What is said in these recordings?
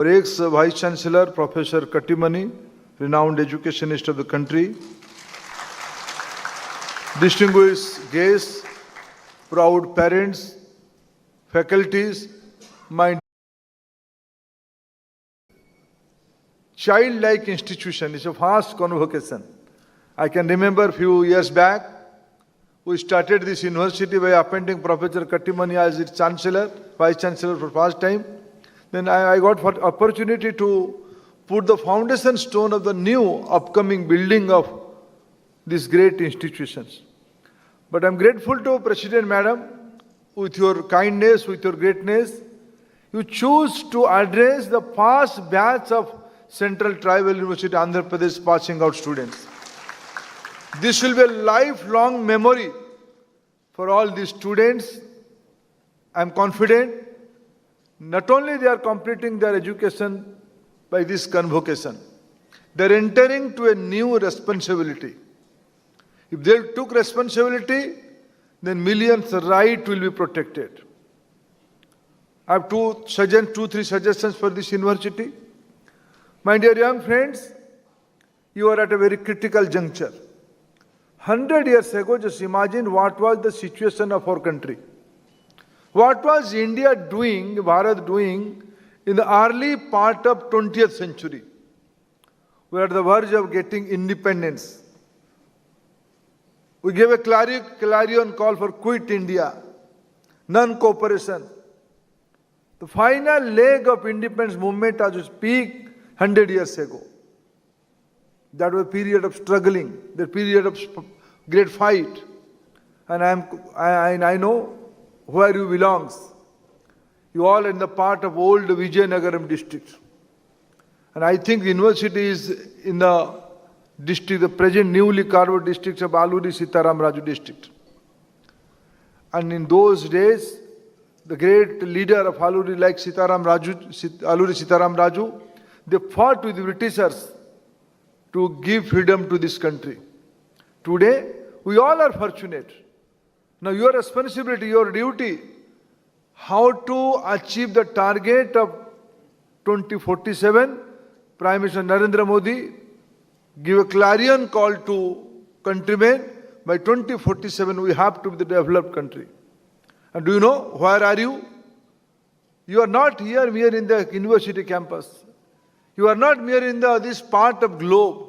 Our ex-Vice Chancellor, Professor Kattimani, renowned educationist of the country, distinguished guests, proud parents, faculties, my childlike institution is a vast convocation. I can remember a few years back, we started this university by appointing Professor Kattimani as its Chancellor, Vice Chancellor for first time. Then I got opportunity to put the foundation stone of the new upcoming building of these great institutions. But I'm grateful to President Madam, with your kindness, with your greatness, you choose to address the past batch of Central Tribal University, Andhra Pradesh passing out students. This will be a lifelong memory for all these students. I'm confident not only they are completing their education by this convocation, they're entering to a new responsibility. If they took responsibility, then millions' right will be protected. I have two, three suggestions for this university. My dear young friends, you are at a very critical juncture. 100 years ago, just imagine what was the situation of our country. What was India doing, Bharat doing in the early part of 20th century? We are at the verge of getting independence. We gave a clarion call for quit India, non-cooperation. The final leg of independence movement as we speak 100 years ago. That was a period of struggling, the period of great fight. And I know where you belong. You all in the part of old Vijayanagaram district. And I think the university is in the district, the present newly carved district of Alluri Sitaram Raju district. And in those days, the great leader of Alluri like Alluri Sitaram Raju, they fought with the Britishers to give freedom to this country. Today, we all are fortunate. Now your responsibility, your duty, how to achieve the target of 2047, Prime Minister Narendra Modi give a clarion call to countrymen, by 2047 we have to be the developed country. And do you know, where are you? You are not here in the university campus. You are not mere in this part of globe.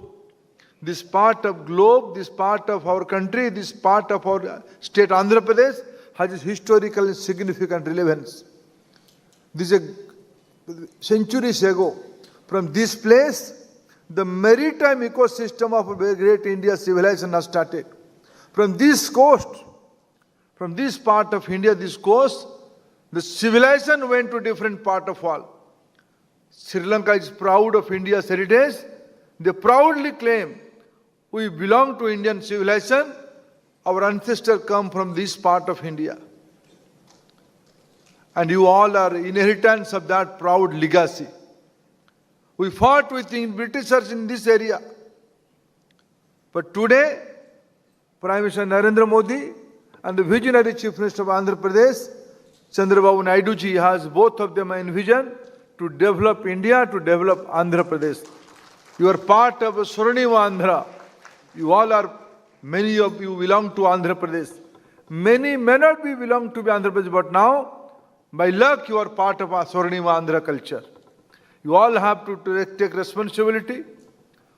This part of globe, this part of our country, this part of our state Andhra Pradesh has historical and significant relevance. This is centuries ago. From this place, the maritime ecosystem of a great India civilization has started. From this coast, from this part of India, this coast, the civilization went to different part of world. Sri Lanka is proud of India's heritage. They proudly claim, we belong to Indian civilization. Our ancestors come from this part of India. And you all are inheritors of that proud legacy. We fought with the Britishers in this area. But today, Prime Minister Narendra Modi and the visionary Chief Minister of Andhra Pradesh, Chandrababu Naidu ji, has both of them envisioned to develop India, to develop Andhra Pradesh. You are part of Swarnima Andhra. You all are, many of you belong to Andhra Pradesh. Many may not be belong to Andhra Pradesh, but now, by luck, you are part of Swarnima Andhra culture. You all have to take responsibility,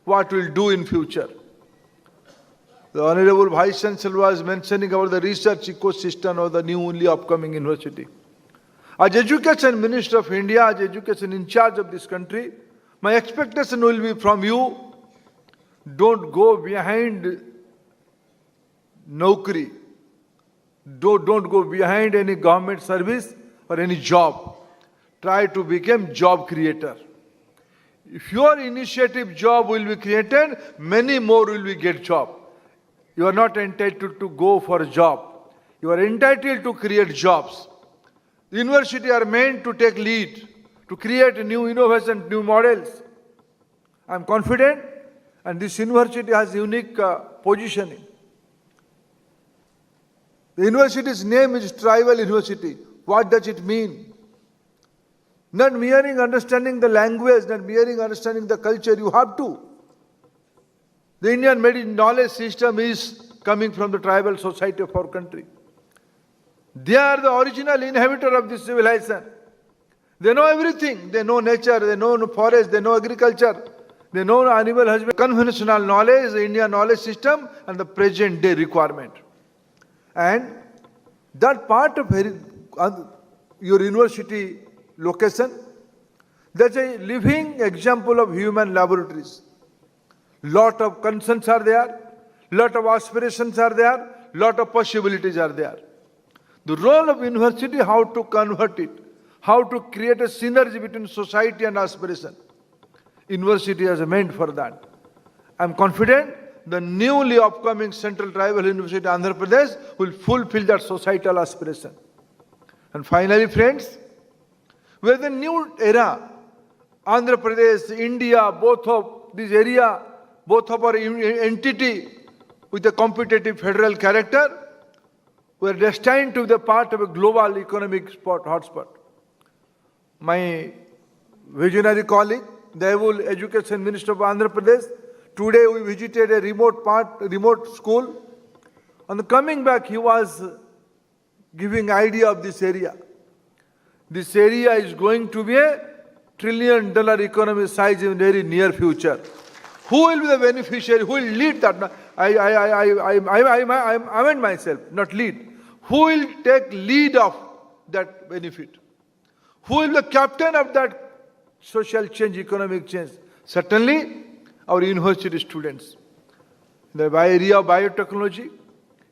what we'll do in future. The Honorable Vice Chancellor was mentioning about the research ecosystem of the newly upcoming university. As Education Minister of India, as Education in charge of this country, my expectation will be from you, don't go behind Naukri. Don't go behind any government service or any job. Try to become job creator. If your initiative job will be created, many more will be get job. You are not entitled to go for a job. You are entitled to create jobs. The university are meant to take lead, to create new innovation, new models. I am confident, and this university has unique positioning. The university's name is Tribal University. What does it mean? Not merely understanding the language, not merely understanding the culture, you have to. The Indian knowledge system is coming from the tribal society of our country. They are the original inhabitor of this civilization. They know everything. They know nature, they know forest, they know agriculture, they know animal husbandry. Conventional knowledge, the Indian knowledge system, and the present day requirement. And that part of your university location, that's a living example of human laboratories. Lot of concerns are there, lot of aspirations are there, lot of possibilities are there. The role of university, how to convert it, how to create a synergy between society and aspiration. University is meant for that. I am confident the newly upcoming Central Tribal University Andhra Pradesh will fulfill that societal aspiration. And finally, friends, we are the new era. Andhra Pradesh, India, both of this area, both of our entity with a competitive federal character, we are destined to be the part of a global economic hotspot. My visionary colleague, the able Education Minister of Andhra Pradesh, today we visited a remote school. On the coming back, he was giving idea of this area. This area is going to be a $1 trillion economy size in very near future. Who will be the beneficiary? Who will lead that? I meant myself, not lead. Who will take lead of that benefit? Who will be the captain of that social change, economic change? Certainly, our university students. In the area of biotechnology,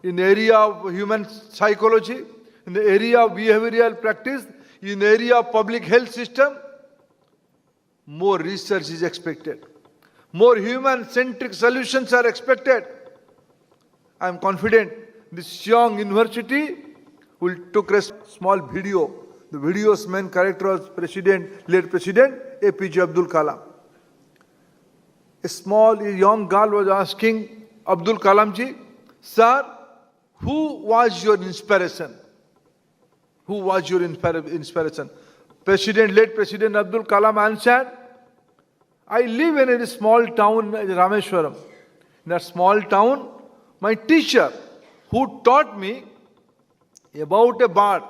in the area of human psychology, in the area of behavioral practice, in the area of public health system, more research is expected. More human-centric solutions are expected. I am confident this young university will take a small video. The video's main character was late President APJ Abdul Kalam. A young girl was asking Abdul Kalam ji, "Sir, who was your inspiration? Who was your inspiration?" Late President Abdul Kalam answered, "I live in a small town, Rameshwaram. In that small town, my teacher who taught me about a bird,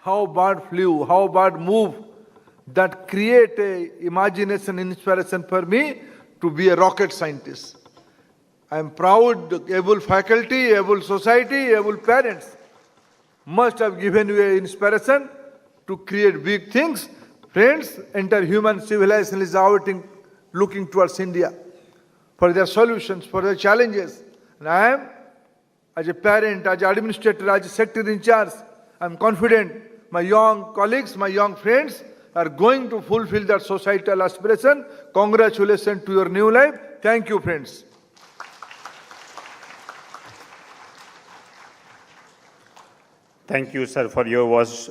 how bird flew, how bird moved, that create a imagination, inspiration for me to be a rocket scientist. I am proud, able faculty, able society, able parents must have given you an inspiration to create big things." Friends, entire human civilization is looking towards India for their solutions, for their challenges. And I am, as a parent, as an administrator, as a secretary in charge, I am confident my young colleagues, my young friends are going to fulfill that societal aspiration. Congratulations to your new life. Thank you, friends. Thank you, sir, for your words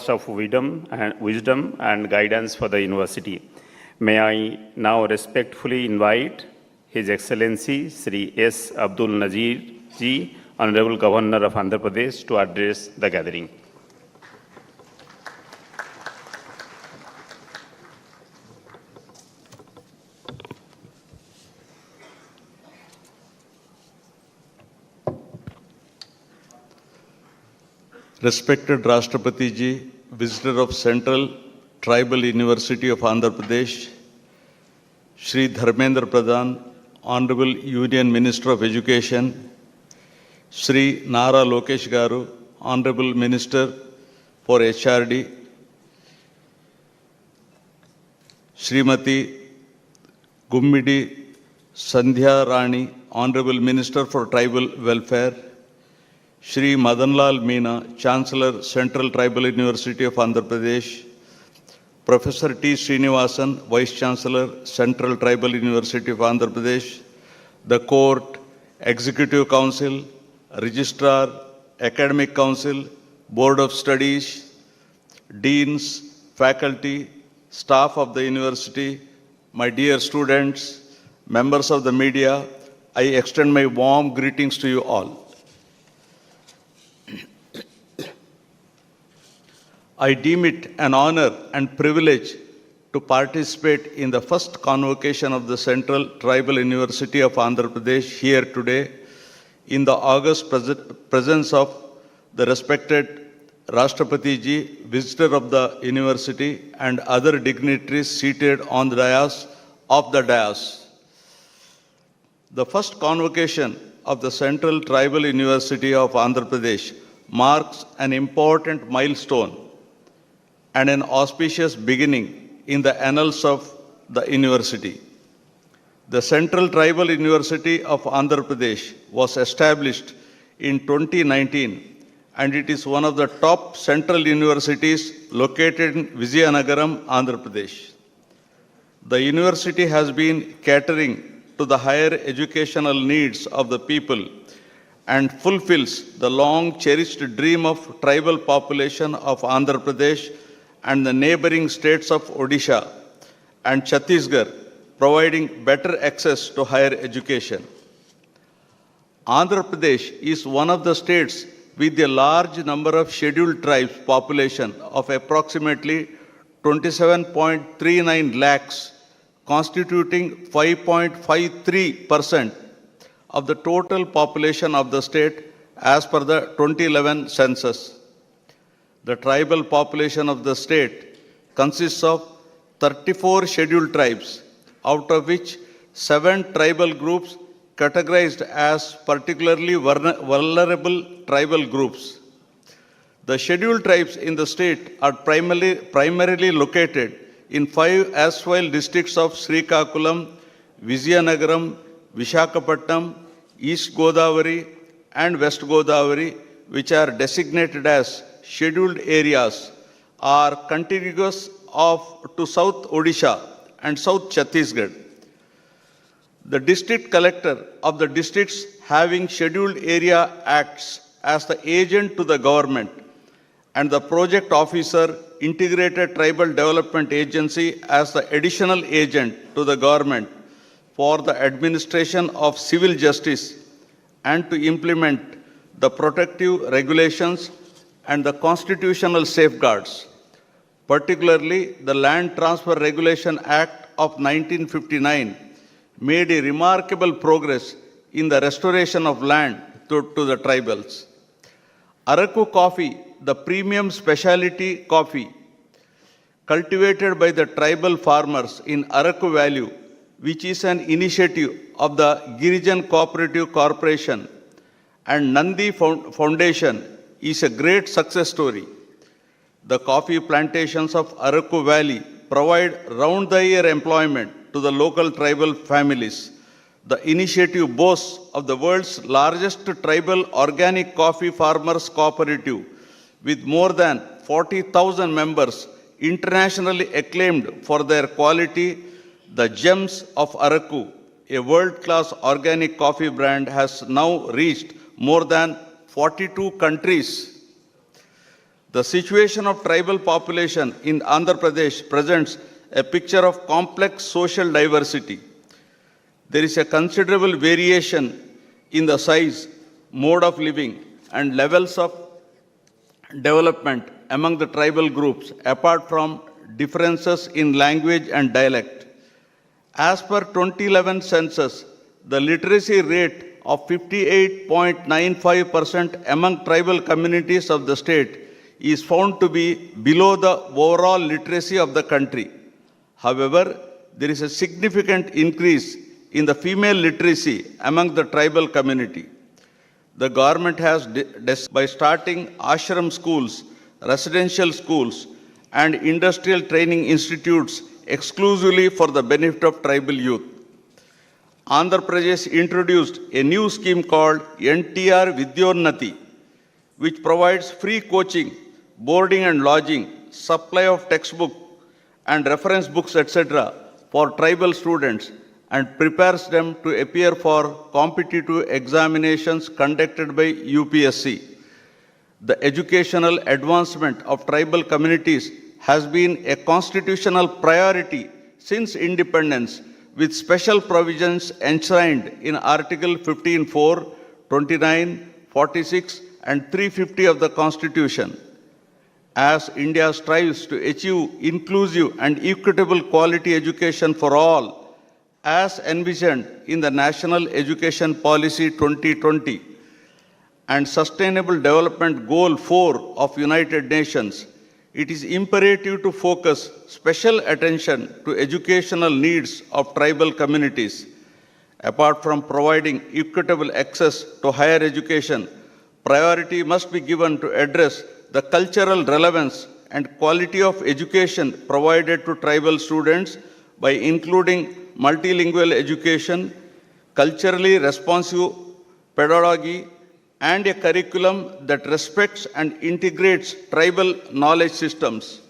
of wisdom and guidance for the university. May I now respectfully invite His Excellency Sri S. Abdul Nazir Ji, Honorable Governor of Andhra Pradesh, to address the gathering. Respected Rashtrapati Ji, Visitor of Central Tribal University of Andhra Pradesh, Shri Dharmendra Pradhan, Honorable Union Minister of Education, Shri Nara Lokesh Garu, Honorable Minister for HRD, Srimati Gummidi Sandhya Rani, Honorable Minister for Tribal Welfare, Shri Madanlal Meena, Chancellor, Central Tribal University of Andhra Pradesh, Professor T. Srinivasan, Vice Chancellor, Central Tribal University of Andhra Pradesh, the Court, Executive Council, Registrar, Academic Council, Board of Studies, Deans, Faculty, staff of the University, my dear students, members of the media, I extend my warm greetings to you all. I deem it an honor and privilege to participate in the first convocation of the Central Tribal University of Andhra Pradesh here today in the august presence of the respected Rashtrapati Ji, visitor of the university, and other dignitaries seated on the dais of the dais. The first convocation of the Central Tribal University of Andhra Pradesh marks an important milestone and an auspicious beginning in the annals of the university. The Central Tribal University of Andhra Pradesh was established in 2019, and it is one of the top central universities located in Vizianagaram, Andhra Pradesh. The university has been catering to the higher educational needs of the people and fulfills the long cherished dream of tribal population of Andhra Pradesh and the neighboring states of Odisha and Chhattisgarh, providing better access to higher education. Andhra Pradesh is one of the states with a large number of scheduled tribes population of approximately 27.39 lakhs, constituting 5.53% of the total population of the state as per the 2011 census. The tribal population of the state consists of 34 scheduled tribes, out of which 7 tribal groups categorized as particularly vulnerable tribal groups. The scheduled tribes in the state are primarily located in 5 erstwhile districts of Srikakulam, Vizianagaram, Vishakhapatnam, East Godavari and West Godavari, which are designated as scheduled areas, are contiguous to South Odisha and South Chhattisgarh. The district collector of the districts having scheduled area acts as the agent to the government, and the project officer integrated tribal development agency as the additional agent to the government for the administration of civil justice and to implement the protective regulations and the constitutional safeguards. Particularly, the Land Transfer Regulation Act of 1959 made a remarkable progress in the restoration of land to the tribals. Araku coffee, the premium specialty coffee cultivated by the tribal farmers in Araku Valley, which is an initiative of the Girijan Cooperative Corporation and Nandi Foundation, is a great success story. The coffee plantations of Araku Valley provide round-the-year employment to the local tribal families. The initiative boasts of the world's largest tribal organic coffee farmers cooperative with more than 40,000 members, internationally acclaimed for their quality. The Gems of Araku, a world-class organic coffee brand, has now reached more than 42 countries. The situation of tribal population in Andhra Pradesh presents a picture of complex social diversity. There is a considerable variation in the size, mode of living, and levels of development among the tribal groups, apart from differences in language and dialect. As per 2011 census, the literacy rate of 58.95% among tribal communities of the state is found to be below the overall literacy of the country. However, there is a significant increase in the female literacy among the tribal community. The government has, by starting ashram schools, residential schools, and industrial training institutes exclusively for the benefit of tribal youth. Andhra Pradesh introduced a new scheme called NTR Vidyonnati, which provides free coaching, boarding and lodging, supply of textbook and reference books, etc. for tribal students and prepares them to appear for competitive examinations conducted by UPSC. The educational advancement of tribal communities has been a constitutional priority since independence, with special provisions enshrined in Article 15(4), 29, 46, and 350 of the Constitution. as India strives to achieve inclusive and equitable quality education for all, as envisioned in the National Education Policy 2020 and Sustainable Development Goal 4 of United Nations, it is imperative to focus special attention to educational needs of tribal communities. Apart from providing equitable access to higher education, priority must be given to address the cultural relevance and quality of education provided to tribal students by including multilingual education, culturally responsive pedagogy, and a curriculum that respects and integrates tribal knowledge systems.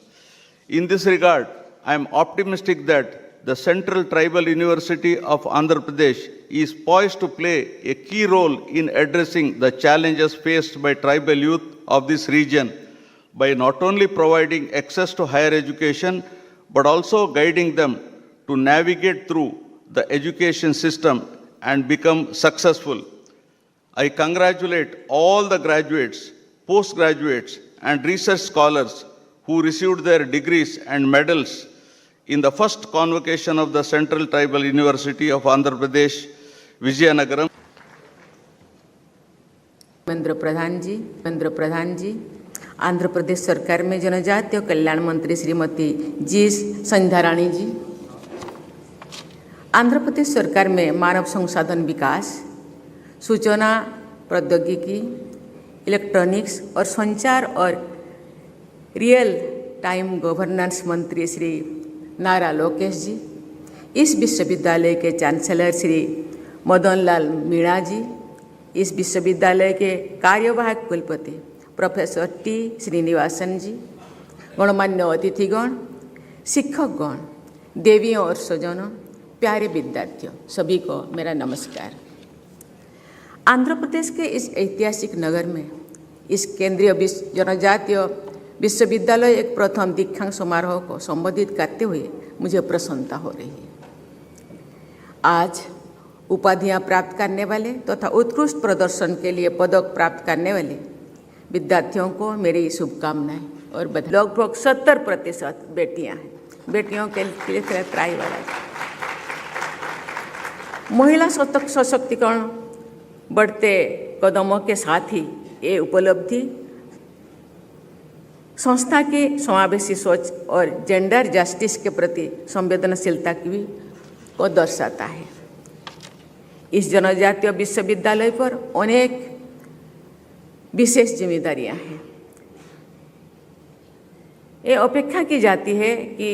In this regard, I am optimistic that the Central Tribal University of Andhra Pradesh is poised to play a key role in addressing the challenges faced by tribal youth of this region by not only providing access to higher education, but also guiding them to navigate through the education system and become successful. I congratulate all the graduates, postgraduates, and research scholars who received their degrees and medals in the first convocation of the Central Tribal University of Andhra Pradesh, Vizianagaram. Dharmendra Pradhan जी, आंध्र प्रदेश सरकार में जनजातीय कल्याण मंत्री श्रीमती जी संध्या रानी जी, आंध्र प्रदेश सरकार में मानव संसाधन विकास, सूचना प्रौद्योगिकी, electronics और संचार और रियल टाइम गवर्नेंस मंत्री श्री नारा लोकेश जी, इस विश्वविद्यालय के चांसलर श्री मदन लाल मीणा जी, इस विश्वविद्यालय के कार्यवाहक कुलपति प्रोफेसर टी श्रीनिवासन जी, गणमान्य अतिथिगण, शिक्षकगण, देवियों और स्वजनों, प्यारे विद्यार्थियों, सभी को मेरा नमस्कार। आंध्र प्रदेश के इस ऐतिहासिक नगर में इस केंद्रीय जनजातीय विश्वविद्यालय एक प्रथम दीक्षांत समारोह को संबोधित करते हुए मुझे प्रसन्नता हो रही है। आज उपाधियां प्राप्त करने वाले तथा उत्कृष्ट प्रदर्शन के लिए पदक प्राप्त करने वाले विद्यार्थियों को मेरी शुभकामनाएं और बधाई। लगभग 70% बेटियां हैं। बेटियों के लिए ट्राई वाला महिला सशक्तिकरण बढ़ते कदमों के साथ ही ये उपलब्धि संस्था की समावेशी सोच और जेंडर जस्टिस के प्रति संवेदनशीलता की भी को दर्शाता है। इस जनजातीय विश्वविद्यालय पर अनेक विशेष जिम्मेदारियां हैं। ये अपेक्षा की जाती है कि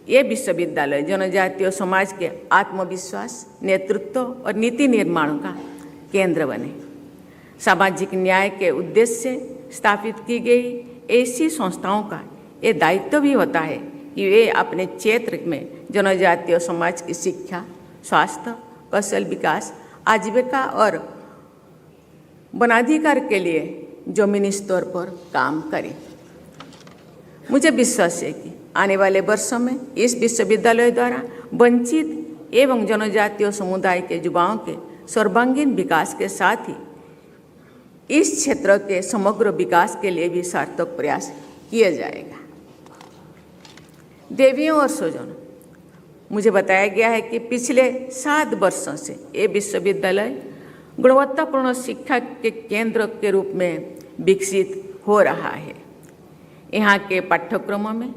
ये विश्वविद्यालय जनजातीय समाज के आत्मविश्वास, नेतृत्व और नीति निर्माण का केंद्र बने। सामाजिक न्याय के उद्देश्य से स्थापित की गई ऐसी संस्थाओं का ये दायित्व भी होता है कि वे अपने क्षेत्र में जनजातीय समाज की शिक्षा, स्वास्थ्य, कौशल विकास, आजीविका और वनाधिकार के लिए जमीनी स्तर पर काम करें। मुझे विश्वास है कि आने वाले वर्षों में इस विश्वविद्यालय द्वारा वंचित एवं जनजातीय समुदाय के युवाओं के सर्वांगीण विकास के साथ ही इस क्षेत्र के समग्र विकास के लिए भी सार्थक प्रयास किया जाएगा। देवियों और स्वजनों, मुझे बताया गया है कि पिछले 7 वर्षों से ये विश्वविद्यालय गुणवत्तापूर्ण शिक्षा के केंद्र के रूप में विकसित हो रहा है। यहाँ के पाठ्यक्रमों में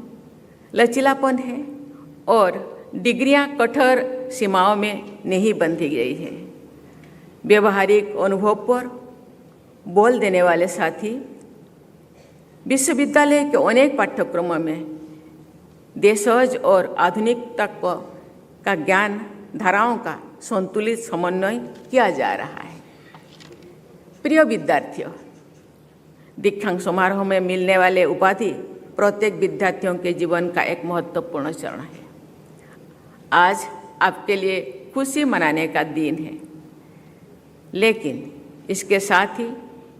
लचीलापन है और डिग्रियाँ कठोर सीमाओं में नहीं बंधी गई है। व्यवहारिक अनुभव पर बोल देने वाले साथी विश्वविद्यालय के अनेक पाठ्यक्रमों में देशज और आधुनिकता का ज्ञान धाराओं का संतुलित समन्वय किया जा रहा है। प्रिय विद्यार्थियों, दीक्षांत समारोह में मिलने वाले उपाधि प्रत्येक विद्यार्थियों के जीवन का एक महत्वपूर्ण चरण है। आज आपके लिए खुशी मनाने का दिन है, लेकिन इसके साथ ही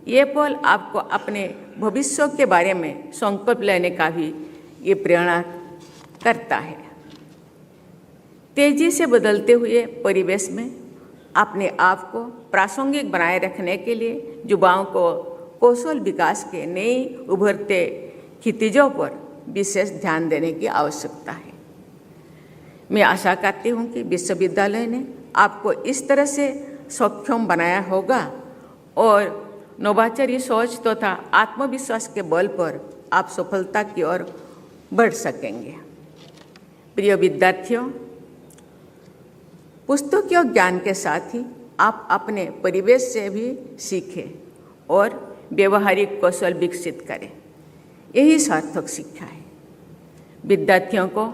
ये पल आपको अपने भविष्य के बारे में संकल्प लेने का भी ये प्रेरणा करता है। तेजी से बदलते हुए परिवेश में अपने आप को प्रासंगिक बनाए रखने के लिए युवाओं को कौशल विकास के नई उभरते क्षितिजों पर विशेष ध्यान देने की आवश्यकता है। मैं आशा करती हूँ कि विश्वविद्यालय ने आपको इस तरह से सक्षम बनाया होगा और नवाचारी सोच तथा आत्मविश्वास के बल पर आप सफलता की ओर बढ़ सकेंगे। प्रिय विद्यार्थियों, पुस्तकीय ज्ञान के साथ ही आप अपने परिवेश से भी सीखें और व्यवहारिक कौशल विकसित करें। यही सार्थक शिक्षा है। विद्यार्थियों को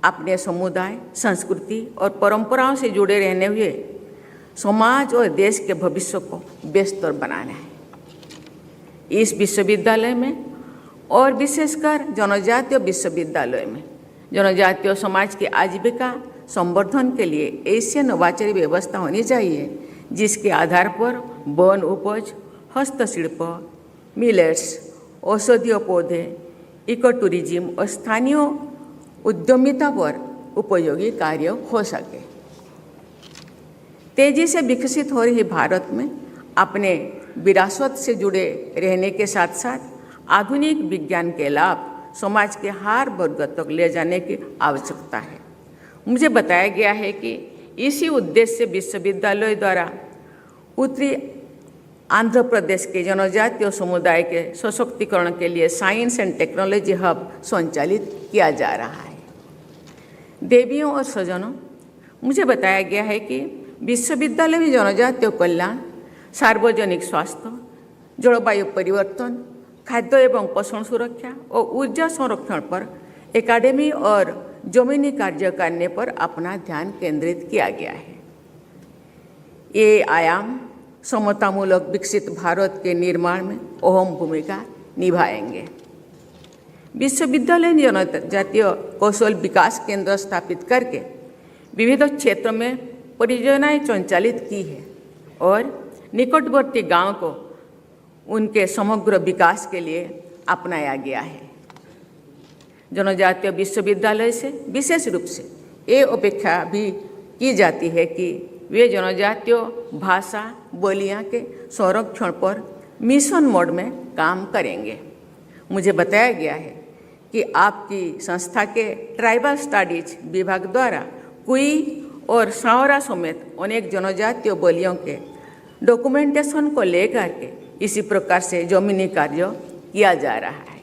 अपने समुदाय, संस्कृति और परंपराओं से जुड़े रहने हुए समाज और देश के भविष्य को बेहतर बनाना है। इस विश्वविद्यालय में और विशेषकर जनजातीय विश्वविद्यालय में जनजातीय समाज की आजीविका संवर्धन के लिए ऐसी नवाचारी व्यवस्था होनी चाहिए जिसके आधार पर वन उपज, हस्तशिल्प, मिलेट्स, औषधीय पौधे, इको टूरिज्म और स्थानीय उद्यमिता पर उपयोगी कार्य हो सके। तेजी से विकसित हो रही भारत में अपने विरासत से जुड़े रहने के साथ साथ आधुनिक विज्ञान के लाभ समाज के हर वर्ग तक ले जाने की आवश्यकता है। मुझे बताया गया है कि इसी उद्देश्य से विश्वविद्यालय द्वारा उत्तरी आंध्र प्रदेश के जनजातीय समुदाय के सशक्तिकरण के लिए साइंस एंड टेक्नोलॉजी हब संचालित किया जा रहा है। देवियों और स्वजनों, मुझे बताया गया है कि विश्वविद्यालय में जनजातीय कल्याण, सार्वजनिक स्वास्थ्य, जलवायु परिवर्तन, खाद्य एवं पोषण सुरक्षा और ऊर्जा संरक्षण पर एकेडमी और जमीनी कार्य करने पर अपना ध्यान केंद्रित किया गया है। ये आयाम समतामूलक विकसित भारत के निर्माण में अहम भूमिका निभाएंगे। विश्वविद्यालय ने जनजातीय कौशल विकास केंद्र स्थापित करके विविध क्षेत्रों में परियोजनाएं संचालित की है और निकटवर्ती गांव को उनके समग्र विकास के लिए अपनाया गया है। जनजातीय विश्वविद्यालय से विशेष रूप से ये अपेक्षा भी की जाती है कि वे जनजातीय भाषा बोलियां के संरक्षण पर मिशन मोड में काम करेंगे। मुझे बताया गया है कि आपकी संस्था के ट्राइबल स्टडीज विभाग द्वारा कुई और सावरा समेत अनेक जनजातीय बोलियों के डॉक्यूमेंटेशन को लेकर के इसी प्रकार से जमीनी कार्य किया जा रहा है।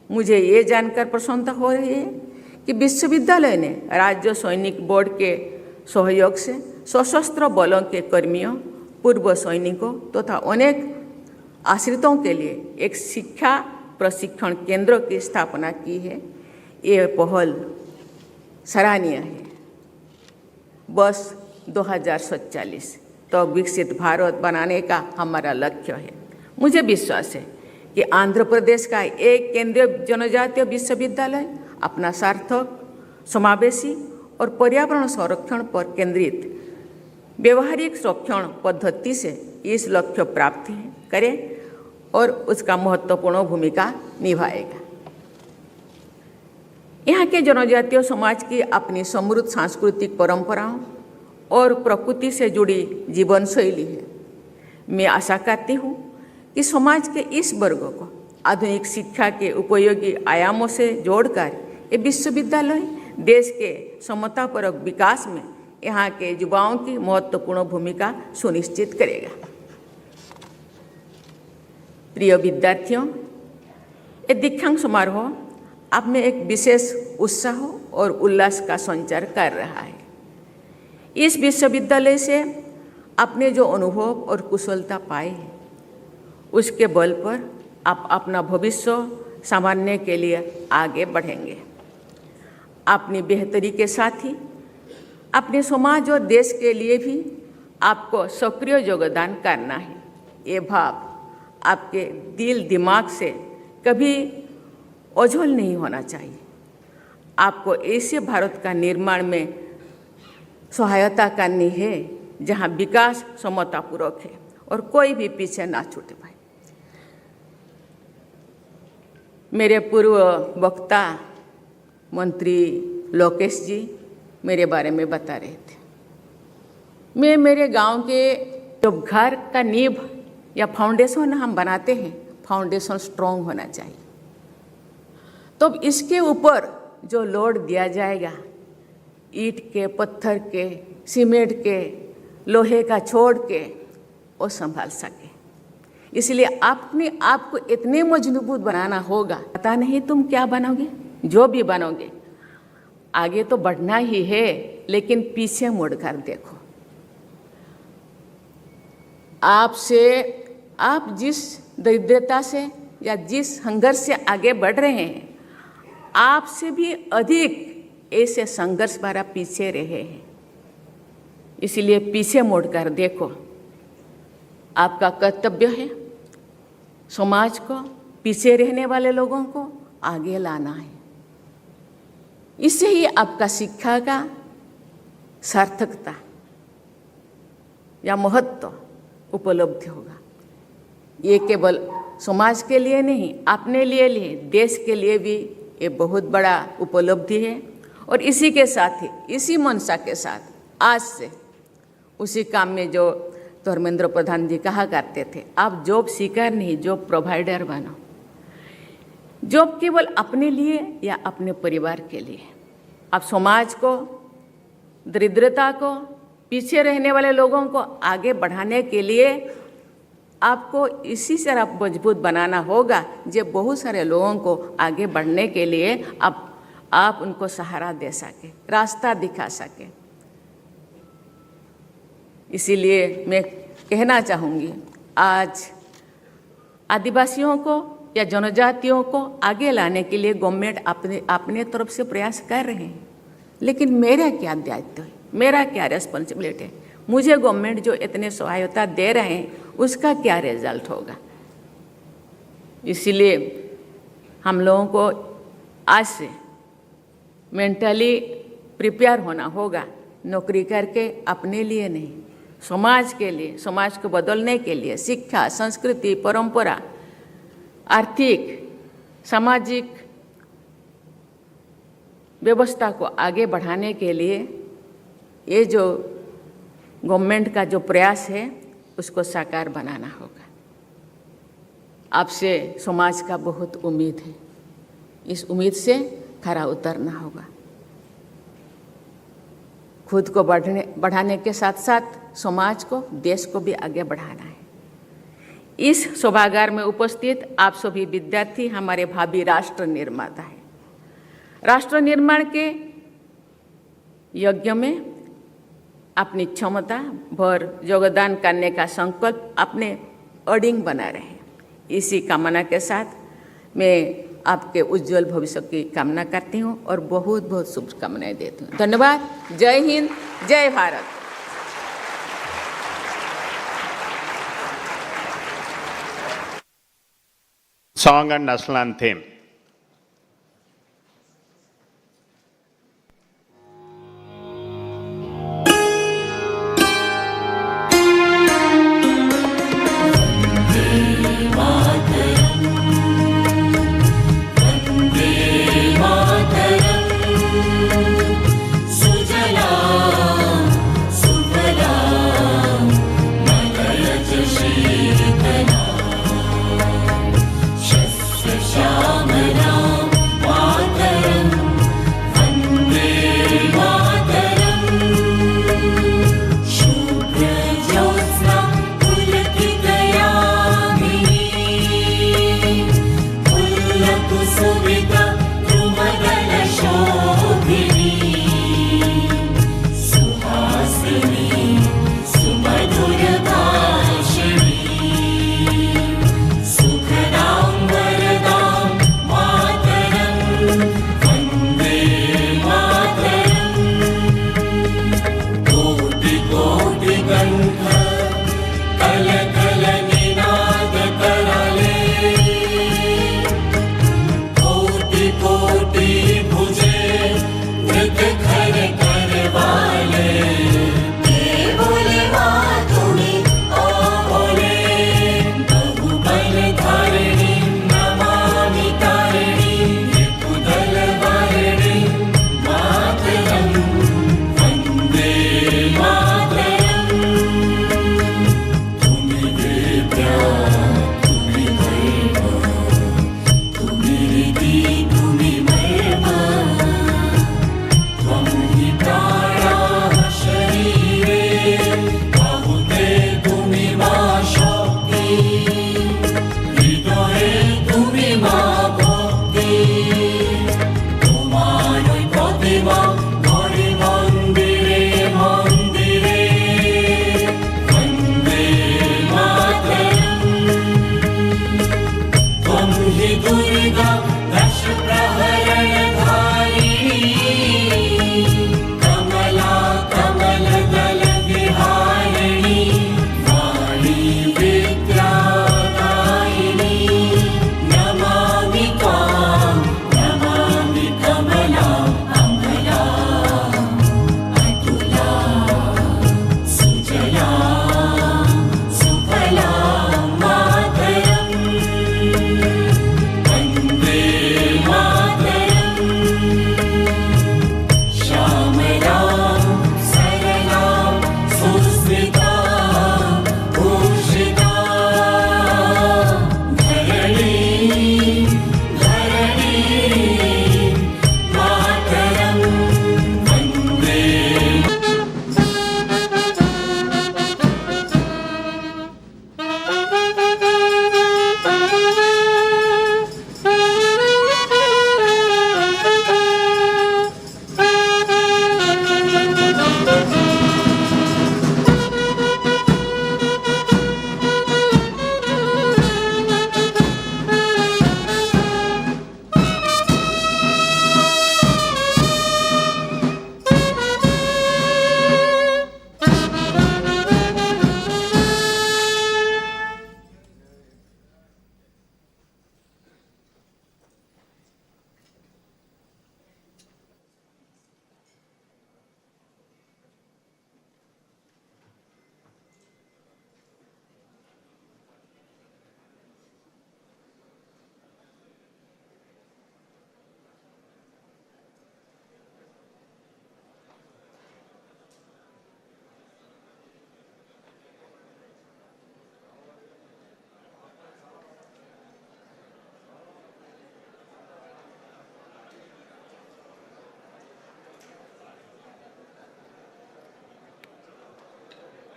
मुझे ये जानकर प्रसन्नता हो रही है कि विश्वविद्यालय ने राज्य सैनिक बोर्ड के सहयोग से सशस्त्र बलों के कर्मियों, पूर्व सैनिकों तथा अनेक आश्रितों के लिए एक शिक्षा प्रशिक्षण केंद्र की स्थापना की है। ये पहल सराहनीय है। बस 2047 तो विकसित भारत बनाने का हमारा लक्ष्य है। मुझे विश्वास है कि आंध्र प्रदेश का एक केंद्रीय जनजातीय विश्वविद्यालय अपना सार्थक, समावेशी और पर्यावरण संरक्षण पर केंद्रित व्यवहारिक संरक्षण पद्धति से इस लक्ष्य प्राप्ति करे और उसका महत्वपूर्ण भूमिका निभाएगा। यहाँ के जनजातीय समाज की अपनी समृद्ध सांस्कृतिक परंपराओं और प्रकृति से जुड़ी जीवन शैली है। मैं आशा करती हूँ कि समाज के इस वर्ग को आधुनिक शिक्षा के उपयोगी आयामों से जोड़कर ये विश्वविद्यालय देश के समतापरक विकास में यहाँ के युवाओं की महत्वपूर्ण भूमिका सुनिश्चित करेगा। प्रिय विद्यार्थियों, ये दीक्षांत समारोह आप में एक विशेष उत्साह और उल्लास का संचार कर रहा है। इस विश्वविद्यालय से आपने जो अनुभव और कुशलता पाई है, उसके बल पर आप अपना भविष्य संवारने के लिए आगे बढ़ेंगे। अपनी बेहतरी के साथ ही अपने समाज और देश के लिए भी आपको सक्रिय योगदान करना है। ये भाव आपके दिल दिमाग से कभी ओझल नहीं होना चाहिए। आपको ऐसे भारत का निर्माण में सहायता करनी है जहां विकास समतापूर्वक है और कोई भी पीछे ना छूटे पाए। मेरे पूर्व वक्ता मंत्री लोकेश जी मेरे बारे में बता रहे थे। मैं मेरे गांव के जो घर का नींव या फाउंडेशन हम बनाते हैं, फाउंडेशन स्ट्रॉन्ग होना चाहिए। तो इसके ऊपर जो लोड दिया जाएगा, ईंट के, पत्थर के, सीमेंट के, लोहे का छोड़ के, वो संभाल सके। इसलिए अपने आप को इतने मजबूत बनाना होगा। पता नहीं तुम क्या बनोगे, जो भी बनोगे आगे तो बढ़ना ही है, लेकिन पीछे मुड़कर देखो। आप जिस दरिद्रता से या जिस संघर्ष से आगे बढ़ रहे हैं, आपसे भी अधिक ऐसे संघर्ष भरा पीछे रहे हैं। इसलिए पीछे मुड़कर देखो। आपका कर्तव्य है समाज को, पीछे रहने वाले लोगों को आगे लाना है। इससे ही आपका शिक्षा का सार्थकता या महत्व उपलब्ध होगा। ये केवल समाज के लिए नहीं, अपने लिए, देश के लिए भी ये बहुत बड़ा उपलब्धि है। और इसी के साथ ही, इसी मनसा के साथ आज से उसी काम में जो धर्मेंद्र प्रधान जी कहा करते थे, आप जॉब सीकर नहीं, जॉब प्रोवाइडर बनो। जॉब केवल अपने लिए या अपने परिवार के लिए, आप समाज को, दरिद्रता को, पीछे रहने वाले लोगों को आगे बढ़ाने के लिए आपको इसी से आप मजबूत बनाना होगा, जो बहुत सारे लोगों को आगे बढ़ने के लिए आप उनको सहारा दे सके, रास्ता दिखा सके। इसीलिए मैं कहना चाहूँगी, आज आदिवासियों को या जनजातियों को आगे लाने के लिए गवर्नमेंट अपने तरफ से प्रयास कर रहे हैं, लेकिन मेरा क्या दायित्व है, मेरा क्या रेस्पॉन्सिबिलिटी है? मुझे गवर्नमेंट जो इतने सहायता दे रहे हैं उसका क्या रिजल्ट होगा? इसलिए हम लोगों को आज से मेंटली प्रिपेयर होना होगा, नौकरी करके अपने लिए नहीं, समाज के लिए, समाज को बदलने के लिए, शिक्षा, संस्कृति, परंपरा, आर्थिक, सामाजिक व्यवस्था को आगे बढ़ाने के लिए ये जो गवर्नमेंट का जो प्रयास है उसको साकार बनाना होगा। आपसे समाज का बहुत उम्मीद है, इस उम्मीद से खरा उतरना होगा। खुद को बढ़ाने के साथ साथ समाज को, देश को भी आगे बढ़ाना है। इस सभागार में उपस्थित आप सभी विद्यार्थी हमारे भावी राष्ट्र निर्माता हैं। राष्ट्र निर्माण के यज्ञ में अपनी क्षमता भर योगदान करने का संकल्प अपने अडिग बना रहे। इसी कामना के साथ मैं आपके उज्जवल भविष्य की कामना करती हूँ और बहुत बहुत शुभकामनाएं देती हूँ। धन्यवाद। जय हिंद, जय Bharat. Song and national anthem. Shyam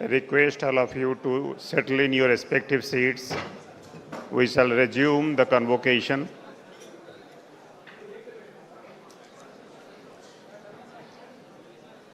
I request all of you to settle in your respective seats. We shall resume the convocation